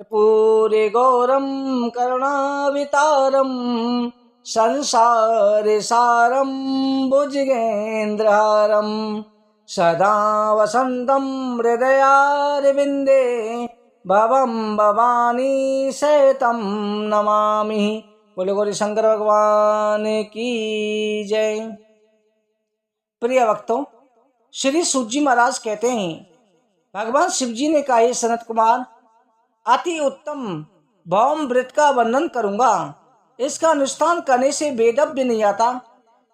पूरे गौरम करुणावितारम संसारे सारम भुजगेन्द्रहारम सदा वसंतम हृदयारविंदे भवम भवानी सहितम नमामि। बोले गौरी शंकर भगवान की जय। प्रिय भक्तों, श्री सूत जी महाराज कहते हैं, भगवान शिव जी ने कहा, हे सनत कुमार, अति उत्तम भौम व्रत का वर्णन करूंगा। इसका अनुष्ठान करने से बेदब भी नहीं आता।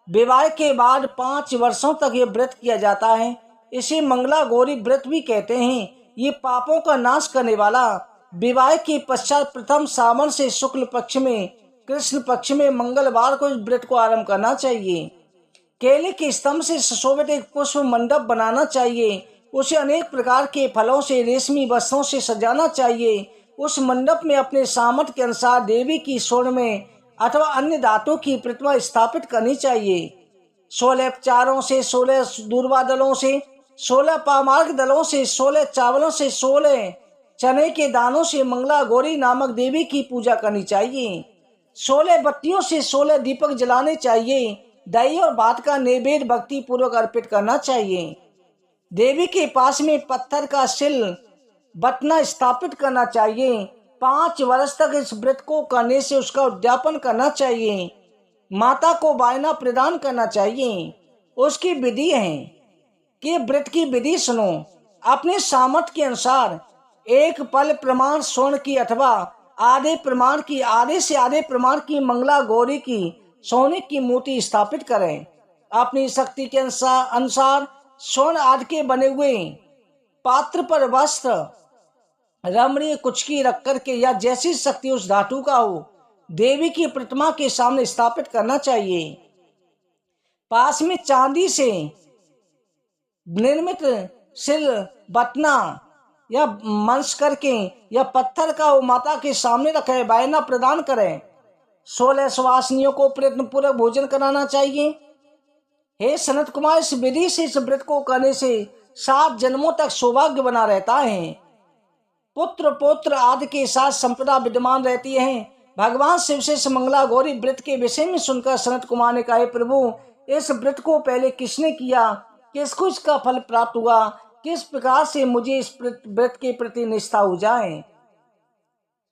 विवाह के बाद 5 वर्षों तक ये व्रत किया जाता है। इसे मंगला गौरी व्रत भी कहते हैं। ये पापों का नाश करने वाला विवाह के पश्चात प्रथम सावन से शुक्ल पक्ष में कृष्ण पक्ष में मंगलवार को इस व्रत को आरंभ करना चाहिए। केले के स्तंभ से सुशोभित एक पुष्प मंडप बनाना चाहिए। उसे अनेक प्रकार के फलों से रेशमी वस्त्रों से सजाना चाहिए। उस मंडप में अपने सामर्थ्य के अनुसार देवी की स्वर्ण में अथवा अन्य धातु की प्रतिमा स्थापित करनी चाहिए। 16 चारों से, 16 दूर्वा दलों से, 16 पामार्ग दलों से, 16 चावलों से, 16 चने के दानों से मंगला गौरी नामक देवी की पूजा करनी चाहिए। 16 बत्तियों से 16 दीपक जलाने चाहिए। दही और भात का नैवेद्य भक्ति पूर्वक अर्पित करना चाहिए। देवी के पास में पत्थर का शिल बटना स्थापित करना चाहिए। 5 वर्ष तक इस व्रत को करने से उसका उद्यापन करना चाहिए। माता को वायना प्रदान करना चाहिए। उसकी विधि है कि व्रत की विधि सुनो। अपने सामर्थ्य के अनुसार एक पल प्रमाण स्वर्ण की अथवा आधे से आधे प्रमाण की मंगला गौरी की सोने की मूर्ति स्थापित करें। अपनी शक्ति के अनुसार स्वर्ण आदि के बने हुए पात्र पर वस्त्र, रमणीय कुचकी रख करके या जैसी शक्ति उस धातु का हो देवी की प्रतिमा के सामने स्थापित करना चाहिए। पास में चांदी से निर्मित सिल बटना या मंच करके या पत्थर का वो माता के सामने रखे, वायना प्रदान करें। 16 सुवासिनियों को प्रयत्न पूर्वक भोजन कराना चाहिए। हे सनत कुमार, इस विधि से इस व्रत को करने से 7 जन्मों तक सौभाग्य बना रहता है। पुत्र पौत्र आदि के साथ संपदा विद्यमान रहती है। भगवान शिव से मंगला गौरी व्रत के विषय में सुनकर सनत कुमार ने कहा, प्रभु, इस व्रत को पहले किसने किया, किसको इसका फल प्राप्त हुआ, किस प्रकार से मुझे इस व्रत के प्रति निष्ठा हो जाए।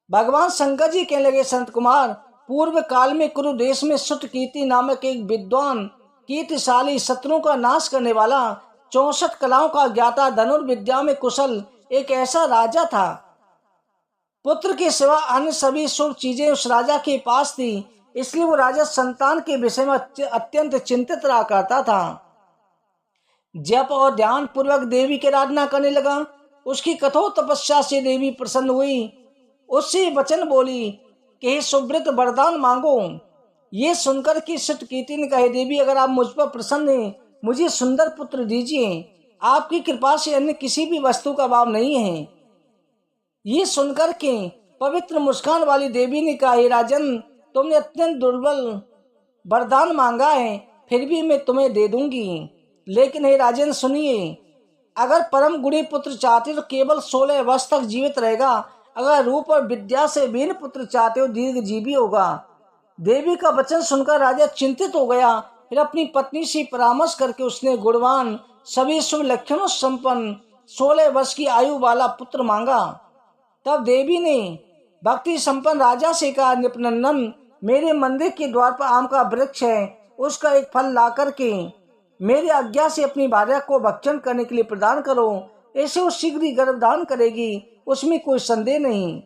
भगवान शंकर जी कहने लगे, संत कुमार, पूर्व काल में कुरु देश में सुत कीर्ति नामक एक विद्वान कीर्तिशाली शत्रुओं का नाश करने वाला 64 कलाओं का ज्ञाता धनुर्विद्या में कुशल एक ऐसा राजा था। पुत्र के सिवा अन्य सभी शुभ चीजें उस राजा के पास थी, इसलिए वो राजा संतान के विषय में अत्यंत चिंतित रहा करता था। जप और ध्यान पूर्वक देवी की आराधना करने लगा। उसकी कठोर तपस्या से देवी प्रसन्न हुई। उससे वचन बोली कि हे सुव्रत, वरदान मांगो। ये सुनकर कि सुत कीर्ति ने कहे, देवी, अगर आप मुझ पर प्रसन्न हैं, मुझे सुंदर पुत्र दीजिए। आपकी कृपा से अन्य किसी भी वस्तु का अभाव नहीं है। ये सुनकर के पवित्र मुस्कान वाली देवी ने कहा, हे राजन, तुमने अत्यंत दुर्बल वरदान मांगा है, फिर भी मैं तुम्हें दे दूंगी। लेकिन हे राजन सुनिए, अगर परम गुणी पुत्र चाहते तो केवल 16 वर्ष तक जीवित रहेगा। अगर रूप और विद्या से वीर पुत्र चाहते हो दीर्घ जीवी होगा। देवी का वचन सुनकर राजा चिंतित हो गया। फिर अपनी पत्नी से परामर्श करके उसने गुणवान, सभी शुभ लक्षणों संपन्न 16 वर्ष की आयु वाला पुत्र मांगा। तब देवी ने भक्ति संपन्न राजा से कहा, निपनंदन, मेरे मंदिर के द्वार पर आम का वृक्ष है, उसका एक फल ला करके मेरी आज्ञा से अपनी भार्या को भक्षण करने के लिए प्रदान करो। ऐसे वो शीघ्र ही गर्भधान करेगी, उसमें कोई संदेह नहीं।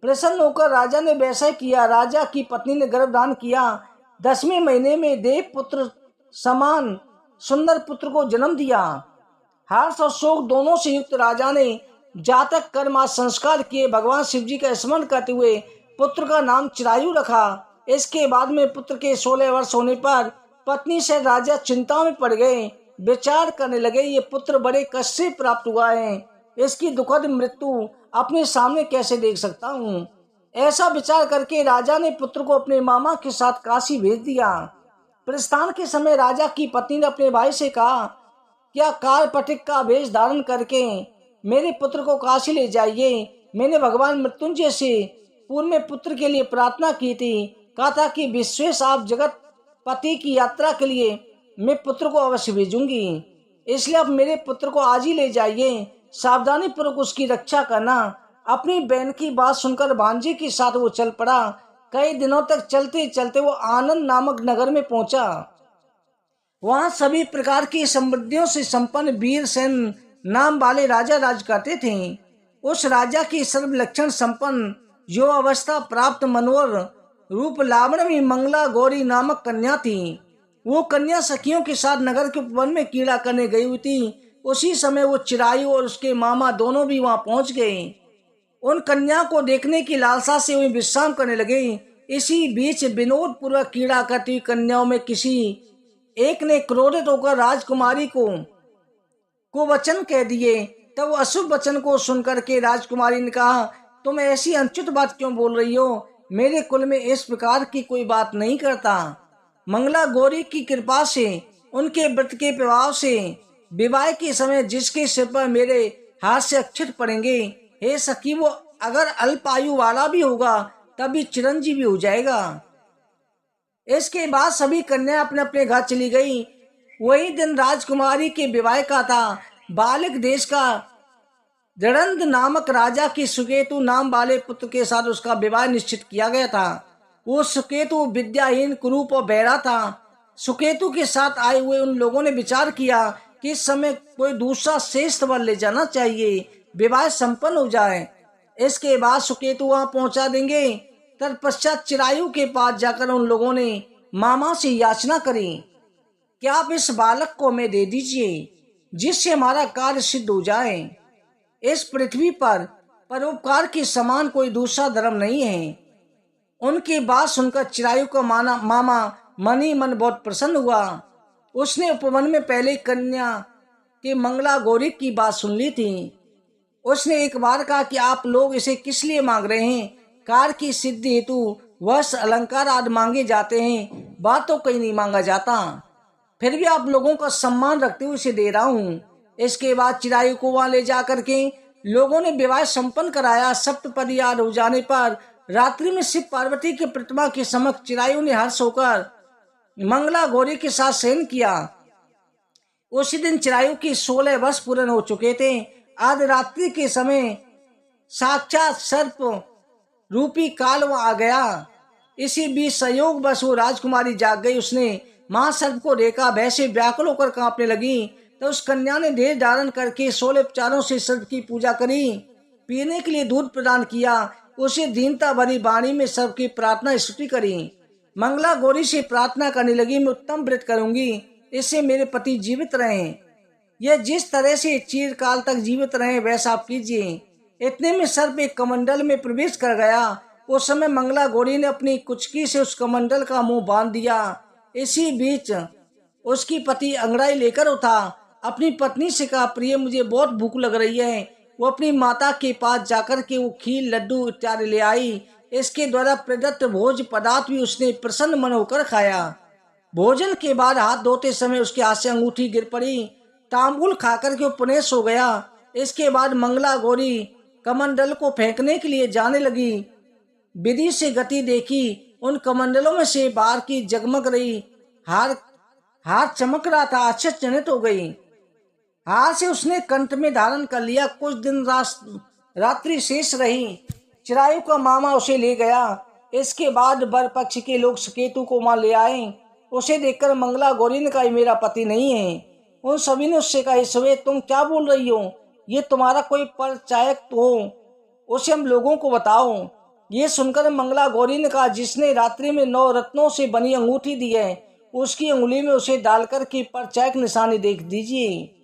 प्रसन्न होकर राजा ने वैसा किया। राजा की पत्नी ने गर्भधान किया। 10वें महीने में देव पुत्र समान सुंदर पुत्र को जन्म दिया। हर्ष और शोक दोनों से युक्त राजा ने जातक कर्म संस्कार किए। भगवान शिव जी का स्मरण करते हुए पुत्र का नाम चिरायु रखा। इसके बाद में पुत्र के 16 वर्ष होने पर पत्नी से राजा चिंता में पड़ गए। विचार करने लगे, ये पुत्र बड़े कष्ट से प्राप्त हुआ है, इसकी दुखद मृत्यु अपने सामने कैसे देख सकता हूँ। ऐसा विचार करके राजा ने पुत्र को अपने मामा के साथ काशी भेज दिया। प्रस्थान के समय राजा की पत्नी ने अपने भाई से कहा, क्या कारपटिक का वेश धारण करके मेरे पुत्र को काशी ले जाइए। मैंने भगवान मृत्युंजय से पूर्व में पुत्र के लिए प्रार्थना की थी। कहा था कि विश्वेश आप जगत पति की यात्रा के लिए मैं पुत्र को अवश्य भेजूंगी, इसलिए अब मेरे पुत्र को आज ही ले जाइए, सावधानी पूर्वक उसकी रक्षा करना। अपनी बहन की बात सुनकर भांजे के साथ वो चल पड़ा। कई दिनों तक चलते चलते वो आनंद नामक नगर में पहुंचा। वहां सभी प्रकार की समृद्धियों से संपन्न वीरसेन नाम वाले राजा राज करते थे। उस राजा की सर्व लक्षण संपन्न जो अवस्था प्राप्त मनोहर रूप लावण्य मंगला गौरी नामक कन्या थी। वो कन्या सखियों के साथ नगर के वन में कीड़ा करने गई हुई थी। उसी समय वो चिरायु और उसके मामा दोनों भी वहां पहुंच गए। उन कन्या को देखने की लालसा से वे विश्राम करने लगे। इसी बीच विनोद पूर्वक कीड़ा करती हुई कन्याओं में किसी एक ने क्रोधित होकर राजकुमारी को वचन कह दिए। तब वो अशुभ वचन को सुनकर के राजकुमारी ने कहा, तुम ऐसी अनुचित बात क्यों बोल रही हो? मेरे कुल में इस प्रकार की कोई बात नहीं करता। मंगला गौरी की कृपा से, उनके व्रत के प्रभाव से विवाह के समय जिसके सिर पर मेरे हाथ से अक्षत पड़ेंगे, हे सखी, वो अगर अल्प आयु वाला भी होगा तभी चिरंजीवी हो जाएगा। इसके बाद सभी कन्या अपने अपने घर चली गई। वही दिन राजकुमारी के विवाह का था। बालिक देश का दृढ़ंद नामक राजा की सुकेतु नाम वाले पुत्र के साथ उसका विवाह निश्चित किया गया था। वो सुकेतु विद्याहीन, कुरूप और बहरा था। सुकेतु के साथ आए हुए उन लोगों ने विचार किया कि इस समय कोई दूसरा श्रेष्ठ वर ले जाना चाहिए, विवाह संपन्न हो जाए। इसके बाद सुकेतु वहां पहुंचा देंगे। तत्पश्चात चिरायु के पास जाकर उन लोगों ने मामा से याचना करी कि आप इस बालक को हमें दे दीजिए, जिससे हमारा कार्य सिद्ध हो जाए। इस पृथ्वी पर परोपकार के समान कोई दूसरा धर्म नहीं है। उनकी बात सुनकर चिरायु का मामा मन ही मन बहुत प्रसन्न हुआ। उसने उपवन में पहले कन्या के मंगला गौरी की बात सुन ली थी। उसने एक बार कहा कि आप लोग इसे किस लिए मांग रहे हैं? कार्य की सिद्धि हेतु वस्त्र अलंकार आदि मांगे जाते हैं, बात तो कहीं नहीं मांगा जाता। फिर भी आप लोगों का सम्मान रखते हुए इसे दे रहा हूँ। इसके बाद चिरायु को वहां ले जाकर के लोगों ने विवाह संपन्न कराया। सप्तपदी याद हो जाने पर रात्रि में शिव पार्वती की प्रतिमा के समक्ष चिरायु ने हर्ष होकर मंगला गौरी के साथ शयन किया। उसी दिन चिरायु की 16 वर्ष पूर्ण हो चुके थे। आध रात्रि के समय साक्षात सर्प रूपी काल वहां आ गया। इसी बीच संयोग बस वो राजकुमारी जाग गई। उसने महासर्प को देखा, वैसे व्याकुल होकर कांपने लगी। तो उस कन्या ने देह धारण करके 16 उपचारों से सर्प की पूजा करी, पीने के लिए दूध प्रदान किया। उसे दीनता भरी वाणी में सर्प की प्रार्थना स्तुति करी। मंगला गौरी से प्रार्थना करने लगी, मैं उत्तम व्रत करूंगी, इससे मेरे पति जीवित रहें। यह जिस तरह से चिरकाल तक जीवित रहे वैसा आप कीजिए। इतने में सर्प एक कमंडल में प्रवेश कर गया। उस समय मंगला गौरी ने अपनी कुचकी से उस कमंडल का मुंह बांध दिया। इसी बीच उसकी पति अंगड़ाई लेकर उठा। अपनी पत्नी से कहा, प्रिय, मुझे बहुत भूख लग रही है। वो अपनी माता के पास जाकर के वो खीर, लड्डू इत्यादि ले आई। इसके द्वारा प्रदत्त भोज पदार्थ भी उसने प्रसन्न मन होकर खाया। भोजन के बाद हाथ धोते समय उसके हाथ से अंगूठी गिर पड़ी। तांबुल खाकर के वो पुनः सो गया। इसके बाद मंगला गौरी कमंडल को फेंकने के लिए जाने लगी। विधि से गति देखी, उन कमंडलों में से बाहर की जगमग रही हार चमक रहा था। आश्चर्यचकित हो गई। हार से उसने कंठ में धारण कर लिया। कुछ दिन रात्रि शेष रही। चिरायु का मामा उसे ले गया। इसके बाद वर पक्ष के लोग सुकेतु को वहां ले आए। उसे देखकर मंगला गौरी ने कहा, मेरा पति नहीं है। उन सभी ने उससे कहा, श्वेत, तुम क्या बोल रही हो? ये तुम्हारा कोई परिचायक हो, उसे हम लोगों को बताओ। ये सुनकर मंगला गौरी ने कहा, जिसने रात्रि में 9 रत्नों से बनी अंगूठी दी है, उसकी अंगुली में उसे डालकर के परिचायक निशानी देख दीजिए।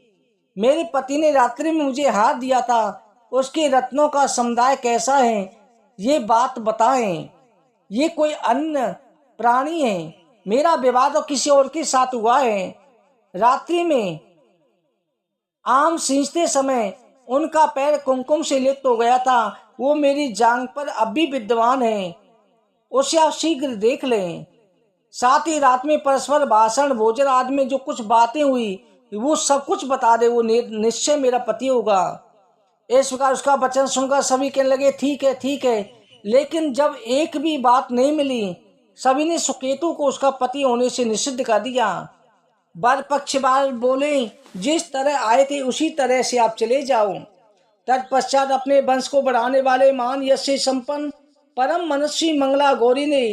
मेरे पति ने रात्रि में मुझे हाथ दिया था, उसके रत्नों का समुदाय कैसा है, ये बात बताएं। ये कोई अन्य प्राणी है? मेरा विवाह तो किसी और के साथ हुआ है। रात्रि में आम सींचते समय उनका पैर कुमकुम से लिप्त हो गया था। वो मेरी जांघ पर अब भी विद्यमान है, उसे आप शीघ्र देख लें। साथ ही रात में परस्पर भाषण, भोजन आदि में जो कुछ बातें हुई वो सब कुछ बता दे। वो निश्चय मेरा पति होगा। इस प्रकार उसका वचन सुनकर सभी कहने लगे ठीक है ठीक है। लेकिन जब एक भी बात नहीं मिली, सभी ने सुकेतु को उसका पति होने से निषिद्ध कर दिया। वर पक्ष वाले बोले जिस तरह आए थे उसी तरह से आप चले जाओ। तत्पश्चात अपने वंश को बढ़ाने वाले मान यश से संपन्न परम मनस्वी मंगला गौरी ने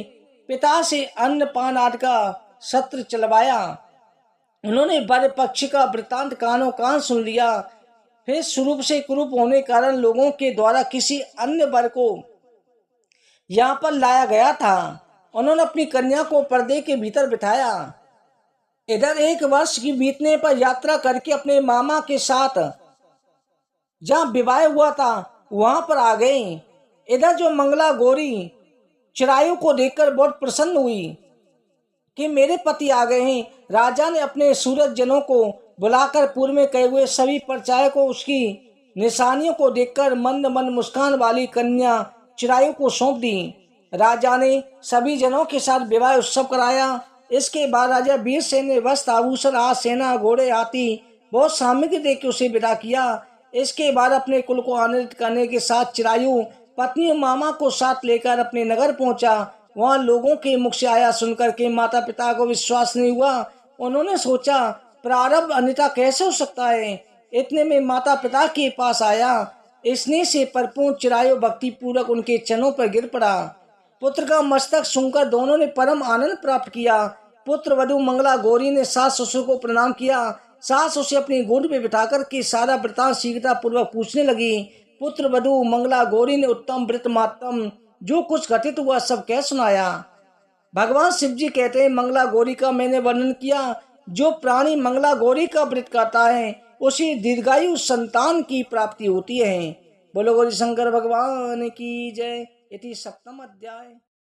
पिता से अन्न पान आदि का सत्र चलवाया। उन्होंने वर पक्ष का वृतांत कानों कान सुन लिया। फिर स्वरूप से कुरूप होने कारण लोगों के द्वारा किसी अन्य वर को यहाँ पर लाया गया था। उन्होंने अपनी कन्या को पर्दे के भीतर बिठाया। इधर 1 वर्ष की बीतने पर यात्रा करके अपने मामा के साथ जहाँ विवाह हुआ था वहां पर आ गए। इधर जो मंगला गौरी चिरायु को देखकर बहुत प्रसन्न हुई कि मेरे पति आ गए हैं। राजा ने अपने सूरज जनों को बुलाकर पूर्व में कहे हुए सभी परचाए को उसकी निशानियों को देखकर मंद मंद मुस्कान वाली कन्या चिरायु को सौंप दी। राजा ने सभी जनों के साथ विवाह उत्सव कराया। इसके बाद राजा वीरसेन ने वस्त्र आभूषण आज सेना घोड़े हाथी बहुत सामग्री देकर उसे विदा किया। इसके बाद अपने कुल को आनंदित करने के साथ चिरायु पत्नी और मामा को साथ लेकर अपने नगर पहुंचा। वहां लोगों के मुख से आया सुनकर के माता पिता को विश्वास नहीं हुआ। उन्होंने सोचा प्रारब्ध अन्यथा कैसे हो सकता है। इतने में माता पिता के पास आया। स्नेह से परिपूर्ण चिरायु भक्ति पूर्वक उनके चरणों पर गिर पड़ा। पुत्र का मस्तक सुनकर दोनों ने परम आनंद प्राप्त किया। पुत्र वधु मंगला गौरी ने सास ससुर को प्रणाम किया। सास उसे अपनी गोद में बिठाकर के सारा वृतांत शीघ्रता पूर्वक पूछने लगी। पुत्र वधु मंगला गौरी ने उत्तम वृत मातम जो कुछ घटित हुआ सब कह सुनाया। भगवान शिव जी कहते हैं मंगला गौरी का मैंने वर्णन किया। जो प्राणी मंगला गौरी का व्रत करता है उसी दीर्घायु संतान की प्राप्ति होती है। बोलो गौरी शंकर भगवान की जय। इति 7वां अध्याय।